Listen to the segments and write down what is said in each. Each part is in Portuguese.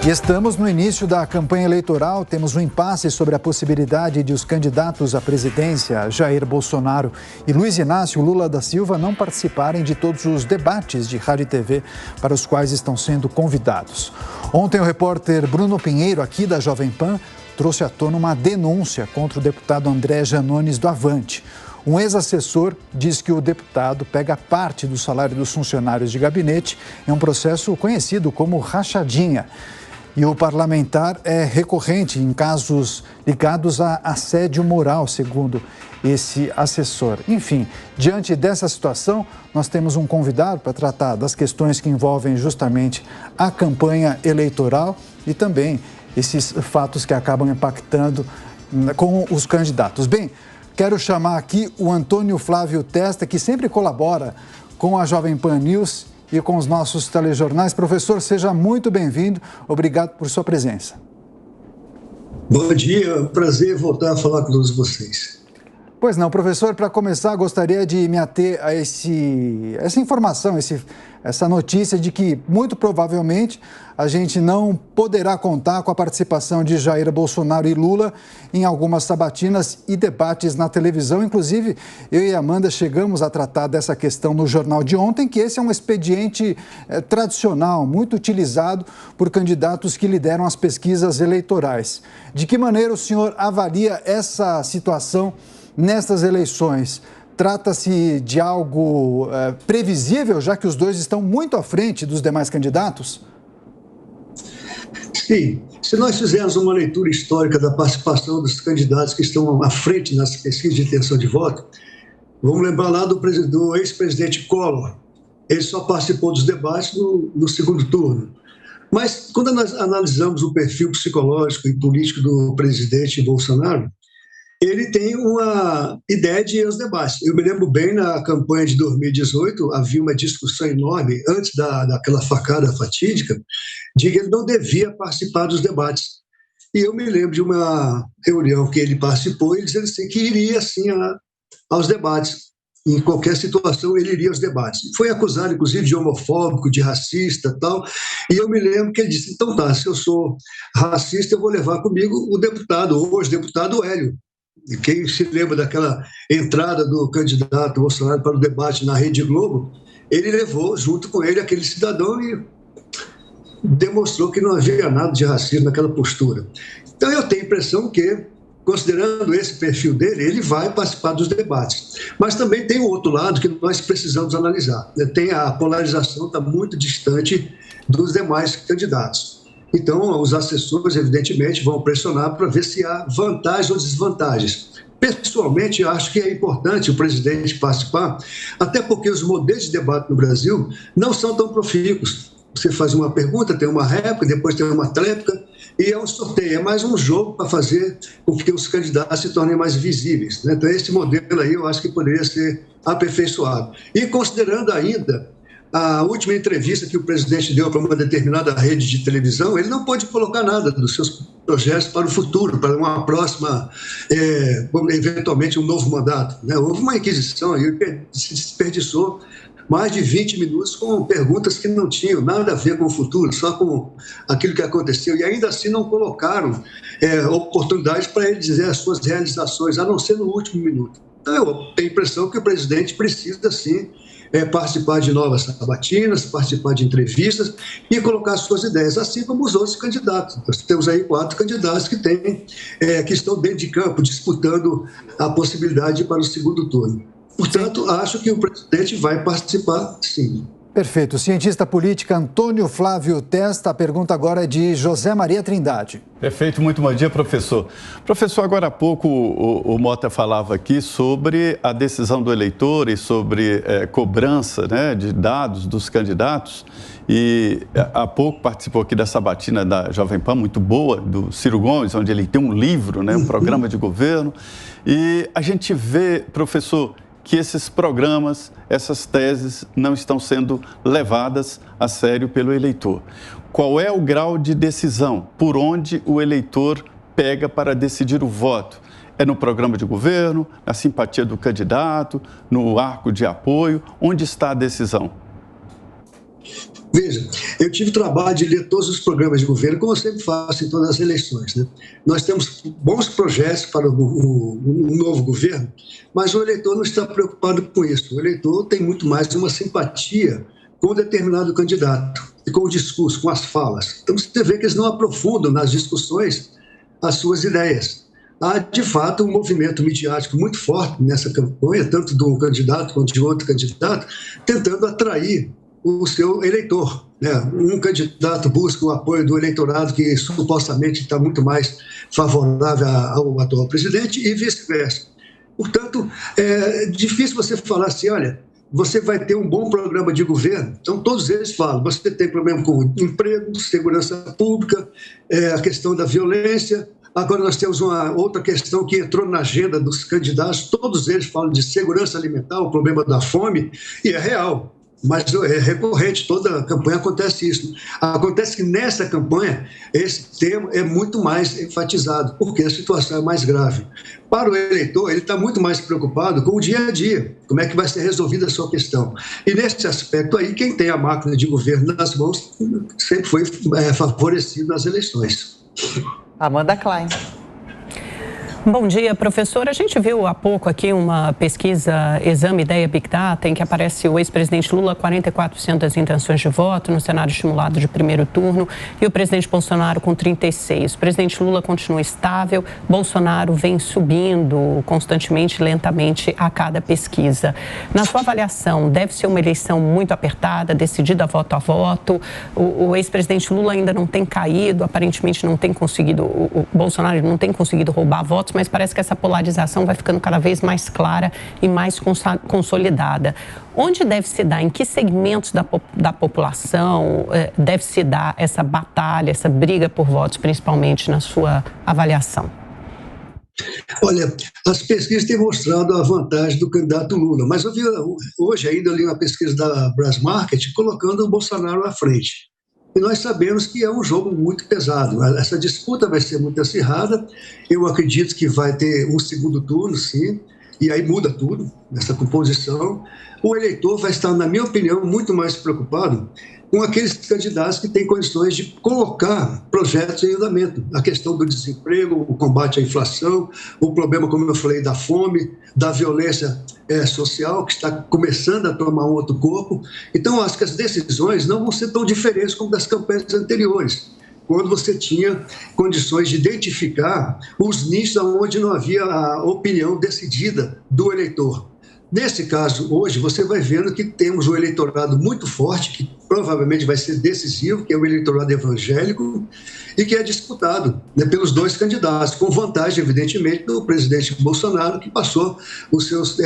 E estamos no início da campanha eleitoral, temos um impasse sobre a possibilidade de os candidatos à presidência, Jair Bolsonaro e Luiz Inácio Lula da Silva, não participarem de todos os debates de rádio e TV para os quais estão sendo convidados. Ontem o repórter Bruno Pinheiro, aqui da Jovem Pan, trouxe à tona uma denúncia contra o deputado André Janones do Avante. Um ex-assessor diz que o deputado pega parte do salário dos funcionários de gabinete em um processo conhecido como rachadinha. E o parlamentar é recorrente em casos ligados a assédio moral, segundo esse assessor. Enfim, diante dessa situação, nós temos um convidado para tratar das questões que envolvem justamente a campanha eleitoral e também esses fatos que acabam impactando com os candidatos. Bem, quero chamar aqui o Antônio Flávio Testa, que sempre colabora com a Jovem Pan News e com os nossos telejornais. Professor, seja muito bem-vindo. Obrigado por sua presença. Bom dia, prazer voltar a falar com todos vocês. Pois não, professor, para começar, gostaria de me ater a essa informação, essa notícia de que, muito provavelmente, a gente não poderá contar com a participação de Jair Bolsonaro e Lula em algumas sabatinas e debates na televisão. Inclusive, eu e a Amanda chegamos a tratar dessa questão no jornal de ontem, que esse é um expediente tradicional, muito utilizado por candidatos que lideram as pesquisas eleitorais. De que maneira o senhor avalia essa situação nestas eleições? Trata-se de algo previsível, já que os dois estão muito à frente dos demais candidatos? Sim, se nós fizermos uma leitura histórica da participação dos candidatos que estão à frente nas pesquisas de intenção de voto, vamos lembrar lá do ex-presidente Collor. Ele só participou dos debates no segundo turno. Mas quando nós analisamos o perfil psicológico e político do presidente Bolsonaro, ele tem uma ideia de ir aos debates. Eu me lembro bem, na campanha de 2018, havia uma discussão enorme, antes daquela facada fatídica, de que ele não devia participar dos debates. E eu me lembro de uma reunião que ele participou e dizendo assim, que iria, sim, aos debates. Em qualquer situação, ele iria aos debates. Foi acusado, inclusive, de homofóbico, de racista e tal. E eu me lembro que ele disse, então tá, se eu sou racista, eu vou levar comigo o deputado, hoje deputado Hélio. E quem se lembra daquela entrada do candidato Bolsonaro para o debate na Rede Globo, ele levou junto com ele aquele cidadão e demonstrou que não havia nada de racismo naquela postura. Então eu tenho a impressão que, considerando esse perfil dele, ele vai participar dos debates. Mas também tem o outro lado que nós precisamos analisar. Tem a polarização, está muito distante dos demais candidatos. Então, os assessores, evidentemente, vão pressionar para ver se há vantagens ou desvantagens. Pessoalmente, eu acho que é importante o presidente participar, até porque os modelos de debate no Brasil não são tão profícuos. Você faz uma pergunta, tem uma réplica, depois tem uma tréplica, e é um sorteio, é mais um jogo para fazer com que os candidatos se tornem mais visíveis, né? Então, esse modelo aí eu acho que poderia ser aperfeiçoado. E considerando ainda a última entrevista que o presidente deu para uma determinada rede de televisão, ele não pode colocar nada dos seus projetos para o futuro, para uma próxima, eventualmente um novo mandato, né? Houve uma inquisição aí, se desperdiçou mais de 20 minutos com perguntas que não tinham nada a ver com o futuro, só com aquilo que aconteceu, e ainda assim não colocaram oportunidades para ele dizer as suas realizações, a não ser no último minuto. Então eu tenho a impressão que o presidente precisa, sim, participar de novas sabatinas, participar de entrevistas e colocar suas ideias, assim como os outros candidatos. Nós temos aí 4 candidatos que estão dentro de campo, disputando a possibilidade para o segundo turno. Portanto, acho que o presidente vai participar, sim. Perfeito. Cientista político Antônio Flávio Testa, a pergunta agora é de José Maria Trindade. Perfeito, muito bom dia, professor. Professor, agora há pouco o Mota falava aqui sobre a decisão do eleitor e sobre cobrança, né, de dados dos candidatos. E há pouco participou aqui da sabatina da Jovem Pan, muito boa, do Ciro Gomes, onde ele tem um livro, né, um programa de governo. E a gente vê, professor, que esses programas, essas teses não estão sendo levadas a sério pelo eleitor. Qual é o grau de decisão? Por onde o eleitor pega para decidir o voto? É no programa de governo, na simpatia do candidato, no arco de apoio? Onde está a decisão? Veja, eu tive o trabalho de ler todos os programas de governo, como eu sempre faço em todas as eleições, né? Nós temos bons projetos para o novo governo, mas o eleitor não está preocupado com isso. O eleitor tem muito mais uma simpatia com um determinado candidato, e com o discurso, com as falas. Então, você vê que eles não aprofundam nas discussões as suas ideias. Há, de fato, um movimento midiático muito forte nessa campanha, tanto de um candidato quanto de outro candidato, tentando atrair o seu eleitor, né? Um candidato busca o apoio do eleitorado que supostamente está muito mais favorável ao atual presidente e vice-versa. Portanto, é difícil você falar assim, olha, você vai ter um bom programa de governo. Então, todos eles falam, você tem problema com emprego, segurança pública, a questão da violência. Agora nós temos uma outra questão que entrou na agenda dos candidatos, todos eles falam de segurança alimentar, o problema da fome, e é real. Mas é recorrente, toda a campanha acontece isso. Acontece que nessa campanha, esse tema é muito mais enfatizado, porque a situação é mais grave. Para o eleitor, ele está muito mais preocupado com o dia a dia, como é que vai ser resolvida a sua questão. E nesse aspecto aí, quem tem a máquina de governo nas mãos sempre foi favorecido nas eleições. Amanda Klein. Bom dia, professor. A gente viu há pouco aqui uma pesquisa Exame Ideia Big Data, em que aparece o ex-presidente Lula 44% das intenções de voto no cenário estimulado de primeiro turno e o presidente Bolsonaro com 36%. O presidente Lula continua estável, Bolsonaro vem subindo constantemente, lentamente a cada pesquisa. Na sua avaliação, deve ser uma eleição muito apertada, decidida voto a voto? O ex-presidente Lula ainda não tem caído, aparentemente não tem conseguido, o Bolsonaro não tem conseguido roubar votos, mas parece que essa polarização vai ficando cada vez mais clara e mais consolidada. Onde deve se dar, em que segmentos da população deve se dar essa batalha, essa briga por votos, principalmente na sua avaliação? Olha, as pesquisas têm mostrado a vantagem do candidato Lula, mas hoje ainda eu li uma pesquisa da Brasmarket colocando o Bolsonaro à frente. E nós sabemos que é um jogo muito pesado. Essa disputa vai ser muito acirrada. Eu acredito que vai ter um segundo turno, sim, e aí muda tudo nessa composição. O eleitor vai estar, na minha opinião, muito mais preocupado com aqueles candidatos que têm condições de colocar projetos em andamento. A questão do desemprego, o combate à inflação, o problema, como eu falei, da fome, da violência social, que está começando a tomar um outro corpo. Então, acho que as decisões não vão ser tão diferentes como das campanhas anteriores, quando você tinha condições de identificar os nichos onde não havia a opinião decidida do eleitor. Nesse caso, hoje, você vai vendo que temos um eleitorado muito forte, que provavelmente vai ser decisivo, que é o eleitorado evangélico, e que é disputado, né, pelos dois candidatos, com vantagem, evidentemente, do presidente Bolsonaro, que passou os seus,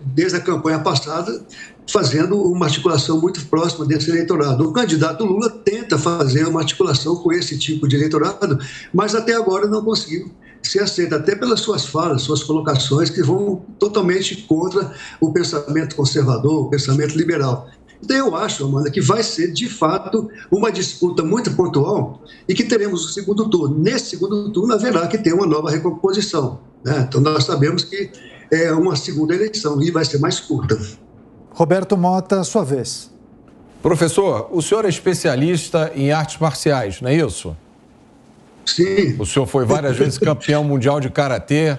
desde a campanha passada, fazendo uma articulação muito próxima desse eleitorado. O candidato Lula tenta fazer uma articulação com esse tipo de eleitorado, mas até agora não conseguiu se aceita, até pelas suas falas, suas colocações, que vão totalmente contra o pensamento conservador, o pensamento liberal. Então, eu acho, Amanda, que vai ser, de fato, uma disputa muito pontual e que teremos o segundo turno. Nesse segundo turno, haverá que ter uma nova recomposição, né? Então, nós sabemos que é uma segunda eleição e vai ser mais curta. Roberto Mota, sua vez. Professor, o senhor é especialista em artes marciais, não é isso? Sim. O senhor foi várias vezes campeão mundial de karatê.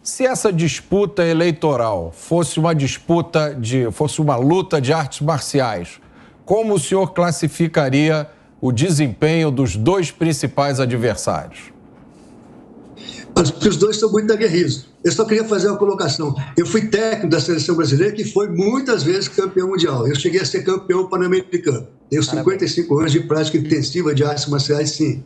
Se essa disputa eleitoral fosse uma luta de artes marciais, como o senhor classificaria o desempenho dos dois principais adversários? Acho que os dois são muito aguerridos. Eu só queria fazer uma colocação. Eu fui técnico da seleção brasileira, que foi muitas vezes campeão mundial. Eu cheguei a ser campeão pan-americano. Tenho 55 anos de prática intensiva de artes marciais, sim.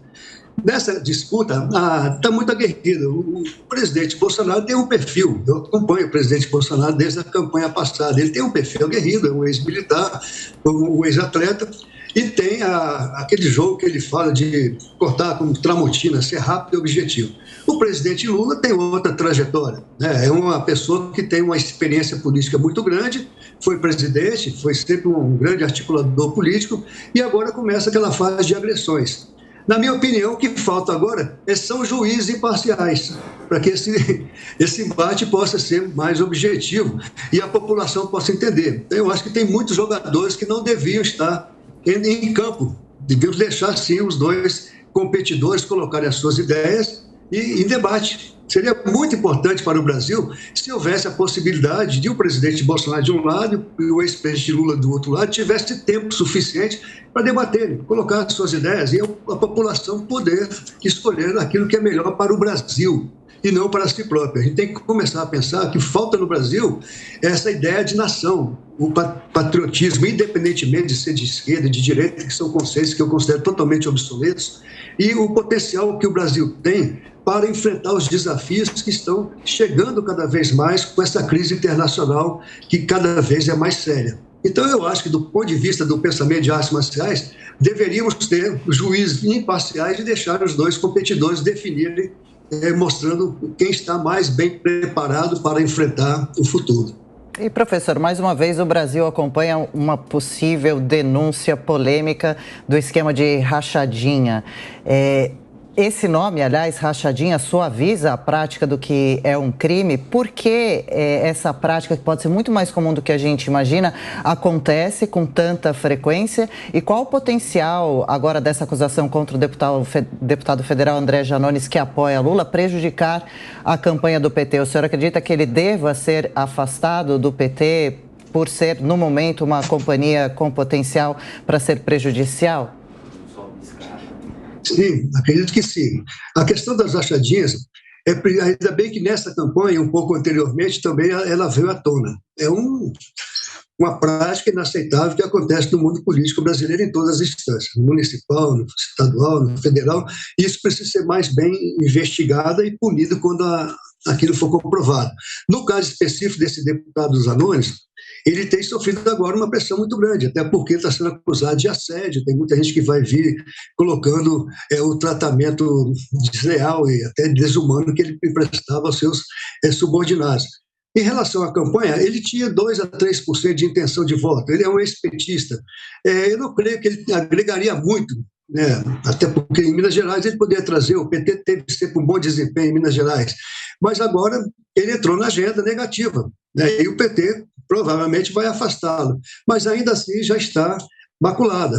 Nessa disputa, está muito aguerrido. O presidente Bolsonaro tem um perfil, eu acompanho o presidente Bolsonaro desde a campanha passada, ele tem um perfil aguerrido, é um ex-militar, um ex-atleta, e tem aquele jogo que ele fala de cortar como tramontina, ser rápido e objetivo. O presidente Lula tem outra trajetória, né? É uma pessoa que tem uma experiência política muito grande, foi presidente, foi sempre um grande articulador político, e agora começa aquela fase de agressões. Na minha opinião, o que falta agora são juízes imparciais, para que esse embate possa ser mais objetivo e a população possa entender. Então, eu acho que tem muitos jogadores que não deviam estar em campo. Devemos deixar, sim, os dois competidores colocarem as suas ideias e em debate. Seria muito importante para o Brasil se houvesse a possibilidade de o presidente Bolsonaro de um lado e o ex-presidente Lula do outro lado tivesse tempo suficiente para debater, colocar as suas ideias e a população poder escolher aquilo que é melhor para o Brasil e não para si própria. A gente tem que começar a pensar que falta no Brasil essa ideia de nação, o patriotismo, independentemente de ser de esquerda, de direita, que são conceitos que eu considero totalmente obsoletos, e o potencial que o Brasil tem para enfrentar os desafios que estão chegando cada vez mais com essa crise internacional que cada vez é mais séria. Então, eu acho que, do ponto de vista do pensamento de artes marciais, deveríamos ter juízes imparciais e deixar os dois competidores definirem, mostrando quem está mais bem preparado para enfrentar o futuro. E, professor, mais uma vez o Brasil acompanha uma possível denúncia polêmica do esquema de rachadinha. Esse nome, aliás, rachadinha, suaviza a prática do que é um crime. Por que essa prática, que pode ser muito mais comum do que a gente imagina, acontece com tanta frequência? E qual o potencial agora dessa acusação contra o deputado federal André Janones, que apoia Lula, prejudicar a campanha do PT? O senhor acredita que ele deva ser afastado do PT por ser, no momento, uma companhia com potencial para ser prejudicial? Sim, acredito que sim. A questão das rachadinhas, ainda bem que nessa campanha, um pouco anteriormente, também ela veio à tona. É uma prática inaceitável que acontece no mundo político brasileiro em todas as instâncias, no municipal, no estadual, no federal. Isso precisa ser mais bem investigado e punido quando aquilo for comprovado. No caso específico desse deputado Janones, ele tem sofrido agora uma pressão muito grande, até porque está sendo acusado de assédio. Tem muita gente que vai vir colocando o tratamento desleal e até desumano que ele prestava aos seus subordinados. Em relação à campanha, ele tinha 2 a 3% de intenção de voto. Ele é um ex-petista. Eu não creio que ele agregaria muito, né? Até porque em Minas Gerais ele poderia trazer, o PT teve sempre um bom desempenho em Minas Gerais, mas agora ele entrou na agenda negativa, né? E o PT provavelmente vai afastá-lo, mas ainda assim já está maculada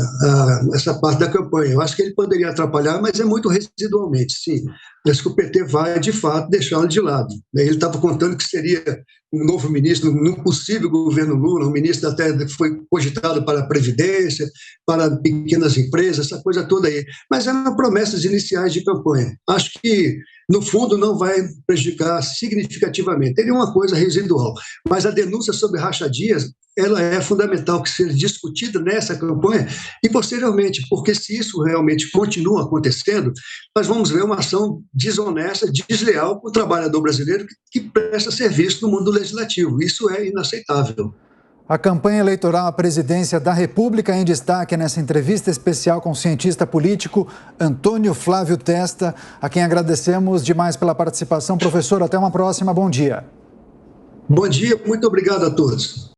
essa parte da campanha. Eu acho que ele poderia atrapalhar, mas é muito residualmente, sim. Acho que o PT vai, de fato, deixá-lo de lado. Ele estava contando que seria um novo ministro, num possível governo Lula, um ministro até foi cogitado para a Previdência, para pequenas empresas, essa coisa toda aí. Mas eram promessas iniciais de campanha. Acho que, no fundo, não vai prejudicar significativamente. Ele é uma coisa residual. Mas a denúncia sobre rachadinhas, ela é fundamental que seja discutida nessa campanha e posteriormente, porque se isso realmente continua acontecendo, nós vamos ver uma ação desonesta, desleal com o trabalhador brasileiro que presta serviço no mundo legislativo. Isso é inaceitável. A campanha eleitoral à presidência da República em destaque nessa entrevista especial com o cientista político Antônio Flávio Testa, a quem agradecemos demais pela participação. Professor, até uma próxima. Bom dia. Bom dia, muito obrigado a todos.